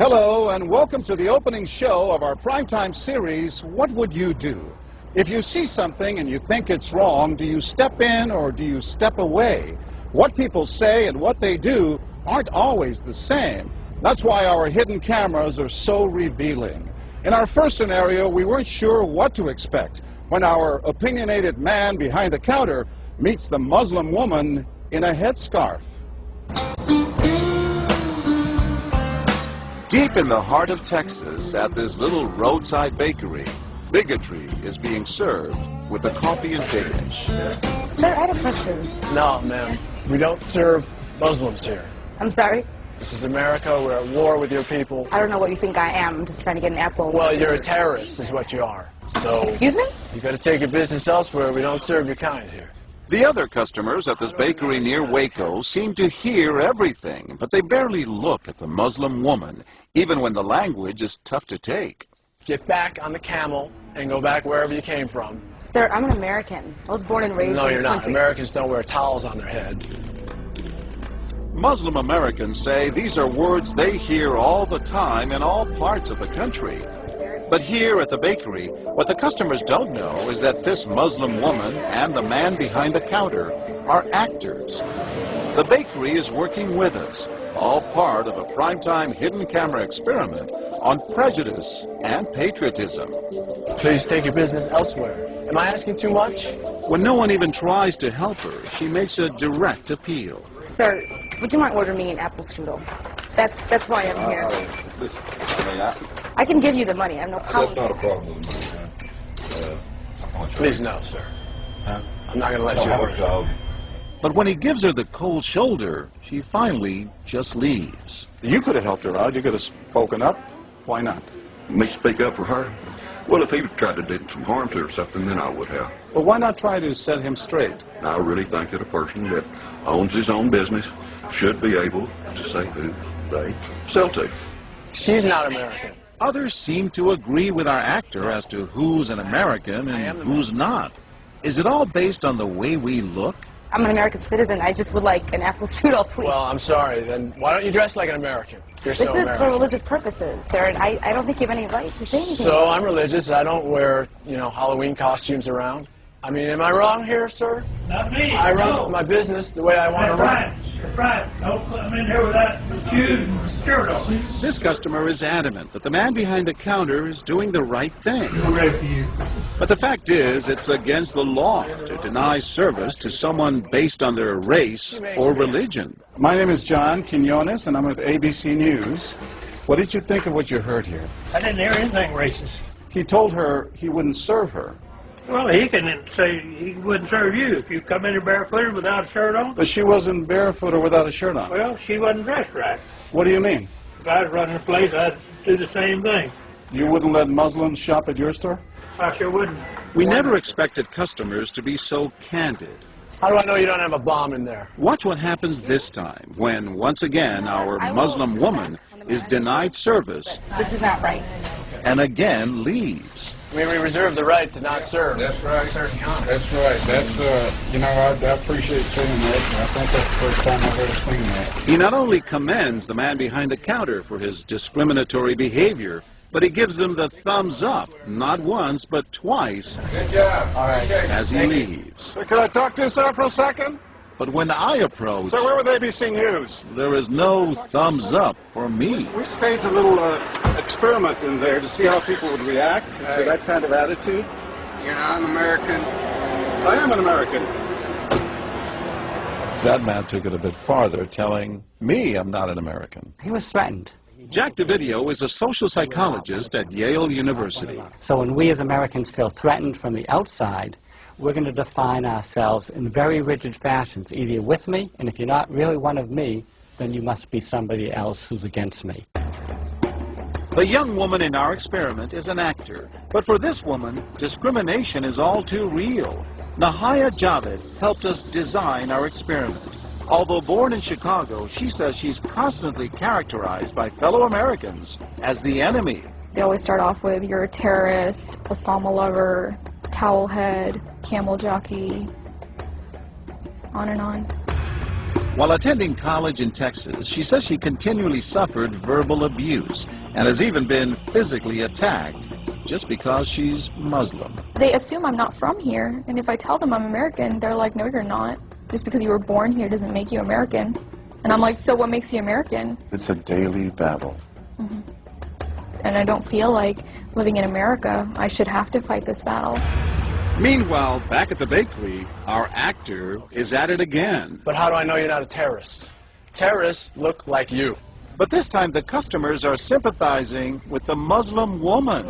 Hello and welcome to the opening show of our primetime series, What Would You Do? If you see something and you think it's wrong, do you step in or do you step away? What people say and what they do aren't always the same. That's why our hidden cameras are so revealing. In our first scenario, we weren't sure what to expect when our opinionated man behind the counter meets the Muslim woman in a headscarf. Deep in the heart of Texas, at this little roadside bakery, bigotry is being served with the coffee and bacon. Sir, I had a question. No, ma'am. We don't serve Muslims here. I'm sorry? This is America. We're at war with your people. I don't know what you think I am. I'm just trying to get an apple. Well, you're a terrorist is what you are. So... Excuse me? You got to take your business elsewhere. We don't serve your kind here. The other customers at this bakery near Waco seem to hear everything, but they barely look at the Muslim woman, even when the language is tough to take. Get back on the camel and go back wherever you came from. Sir, I'm an American. I was born and raised No, in you're the not. country. Americans don't wear towels on their head. Muslim Americans say these are words they hear all the time in all parts of the country. But here at the bakery, what the customers don't know is that this Muslim woman and the man behind the counter are actors. The bakery is working with us, all part of a primetime hidden camera experiment on prejudice and patriotism. Please take your business elsewhere. Am I asking too much? When no one even tries to help her, she makes a direct appeal. Sir, would you mind ordering me an apple strudel? That's why I'm here. I can give you the money. I have no problem. That's not a problem with me. Please, no, sir. Huh? I'm not going to let you have a order. job. But when he gives her the cold shoulder, she finally just leaves. You could have helped her out. You could have spoken up. Why not? Me speak up for her? Well, if he tried to do some harm to her or something, then I would have. But why not try to set him straight? I really think that a person that owns his own business should be able to say who they sell to. She's not American. Others seem to agree with our actor as to who's an American and who's not. Is it all based on the way we look? I'm an American citizen. I just would like an apple strudel, please. Well, I'm sorry. Then why don't you dress like an American? You're this so is American. for religious purposes, sir, and I don't think you have any right to say anything. So I'm religious. I don't wear, Halloween costumes around. I mean, am I wrong here, sir? Not me. I run my business the way I want to run. That's right. Don't come in here with that shoes and skirt on. This customer is adamant that the man behind the counter is doing the right thing. I'm ready for you. But the fact is, it's against the law to deny service to someone based on their race or religion. My name is John Quinones, and I'm with ABC News. What did you think of what you heard here? I didn't hear anything racist. He told her he wouldn't serve her. Well, he can say he wouldn't serve you if you come in here barefooted without a shirt on. But she wasn't barefoot or without a shirt on. Well, she wasn't dressed right. What do you mean? If I was running the place, I'd do the same thing. You wouldn't let Muslims shop at your store? I sure wouldn't. We never expected customers to be so candid. How do I know you don't have a bomb in there? Watch what happens this time when, once again, our Muslim woman is denied service This is not right. and again leaves. I mean, we reserve the right to not serve. That's right. Certain kind. That's right. That's, I appreciate saying that. I think that's the first time I've ever seen that. He not only commends the man behind the counter for his discriminatory behavior, but he gives him the thumbs up, not once, but twice, Good job. All right. as he leaves. Sir, could I talk to you, sir, for a second? But when I approach, Sir, we're with ABC News. there is no thumbs up for me. We staged a little experiment in there to see how people would react to that kind of attitude. You're not an American. I am an American. That man took it a bit farther, telling me I'm not an American. He was threatened. Jack DeVideo is a social psychologist at Yale University. So when we as Americans feel threatened from the outside, we're going to define ourselves in very rigid fashions. Either you're with me, and if you're not really one of me, then you must be somebody else who's against me. The young woman in our experiment is an actor, but for this woman, discrimination is all too real. Nahaya Javed helped us design our experiment. Although born in Chicago, she says she's constantly characterized by fellow Americans as the enemy. They always start off with, you're a terrorist, Osama lover, towel head, camel jockey, on and on. While attending college in Texas, she says she continually suffered verbal abuse and has even been physically attacked just because she's Muslim. They assume I'm not from here, and if I tell them I'm American, they're like, no, you're not. Just because you were born here doesn't make you American. And I'm like, so what makes you American? It's a daily battle. Mm-hmm. And I don't feel like living in America, I should have to fight this battle. Meanwhile, back at the bakery, our actor is at it again. But how do I know you're not a terrorist? Terrorists look like you. But this time the customers are sympathizing with the Muslim woman.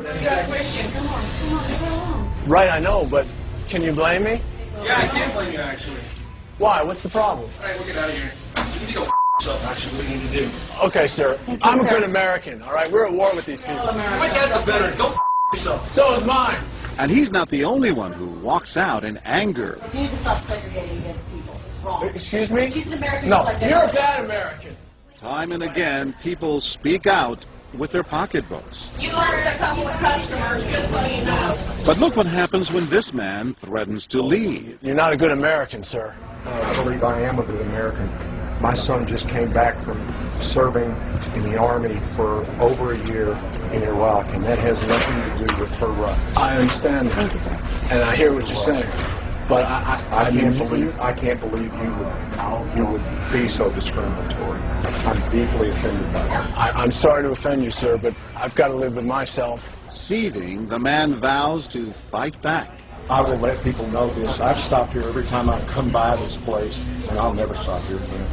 Right, I know, but can you blame me? Yeah, I can't blame you, actually. Why? What's the problem? All right, we'll get out of here. You need to go yourself, actually, what you need to do. Okay, sir. I'm a good American, all right? We're at war with these people. My dad's a veteran. Go yourself. So is mine. And he's not the only one who walks out in anger. You need to stop segregating against people. It's wrong. Excuse me? She's an American. No, just like you're a bad American. Time and again, people speak out with their pocketbooks. You lost a couple of customers, just so you know. But look what happens when this man threatens to leave. You're not a good American, sir. I believe I am a good American. My son just came back from serving in the Army for over a year in Iraq, and that has nothing to do with her rights. I understand that. Thank you, sir. And I hear what you're saying. But I can't believe you would be so discriminatory. I'm deeply offended by that. I'm sorry to offend you, sir, but I've got to live with myself. Seething, the man vows to fight back. I will let people know this. I've stopped here every time I come by this place, and I'll never stop here again.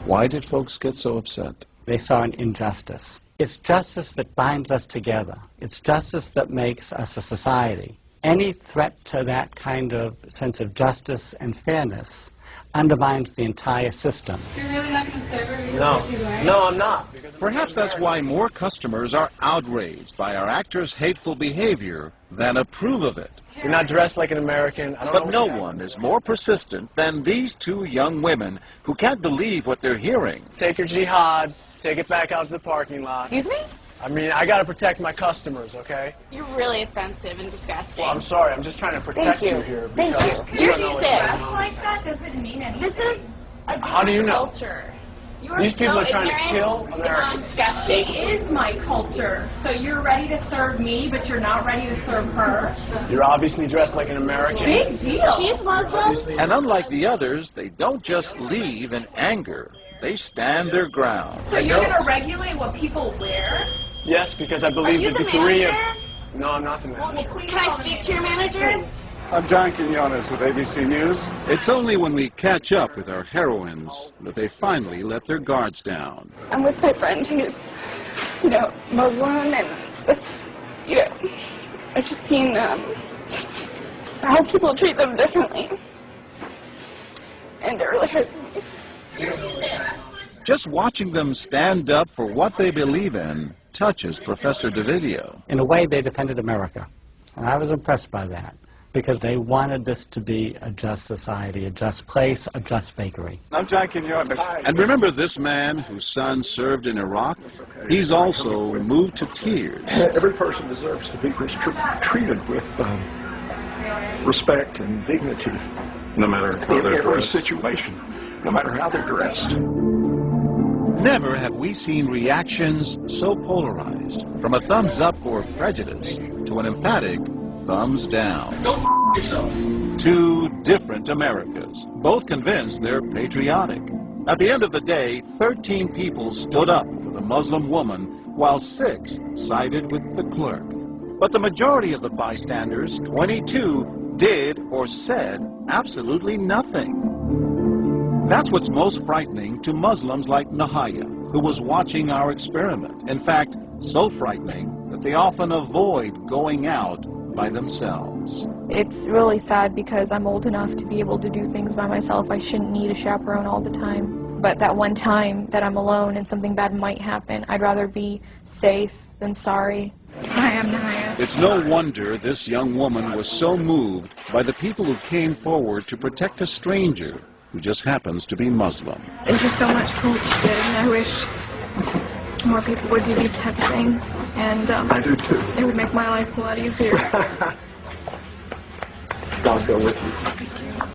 Why did folks get so upset? They saw an injustice. It's justice that binds us together. It's justice that makes us a society. Any threat to that kind of sense of justice and fairness undermines the entire system. You're really not going to serve her? No, I'm not. Perhaps that's why more customers are outraged by our actor's hateful behavior than approve of it. You're not dressed like an American. But no one is more persistent than these two young women who can't believe what they're hearing. Take your jihad, take it back out to the parking lot. Excuse me? I mean, I got to protect my customers, okay? You're really offensive and disgusting. Well, I'm sorry. I'm just trying to protect you here because you You're don't know what's sick. going on. Like that doesn't mean anything. This is a How do you know? culture. You These people so are trying to ignorant. kill Americans. Disgusting. She is my culture. So you're ready to serve me, but you're not ready to serve her. You're obviously dressed like an American. Big deal. She's Muslim. And unlike the others, they don't just leave in anger. They stand their ground. So you're going to regulate what people wear? Yes, because I believe you the the degree of... manager? No, I'm not the manager. Can I speak to your manager? I'm John Quinones with ABC News. It's only when we catch up with our heroines that they finally let their guards down. I'm with my friend who's, Muslim, and it's, I've just seen how people treat them differently. And it really hurts me. Just watching them stand up for what they believe in touches Professor DeVideo. In a way, they defended America. And I was impressed by that, because they wanted this to be a just society, a just place, a just bakery. I'm John Quinones. And remember this man whose son served in Iraq? He's also moved to tears. Every person deserves to be treated with respect and dignity. No matter how In they're every dressed. situation, no matter how they're dressed. Never have we seen reactions so polarized, from a thumbs up for prejudice to an emphatic thumbs down. Go yourself. Two different Americas, both convinced they're patriotic. At the end of the day, 13 people stood up for the Muslim woman, while 6 sided with the clerk. But the majority of the bystanders, 22, did or said absolutely nothing. That's what's most frightening to Muslims like Nahaya, who was watching our experiment. In fact, so frightening that they often avoid going out by themselves. It's really sad because I'm old enough to be able to do things by myself. I shouldn't need a chaperone all the time. But that one time that I'm alone and something bad might happen, I'd rather be safe than sorry. Hi, I'm Nahaya. It's no wonder this young woman was so moved by the people who came forward to protect a stranger who just happens to be Muslim. There's just so much cruelty and I wish more people would do these type of things. And I do too. It would make my life a lot easier. God go with you.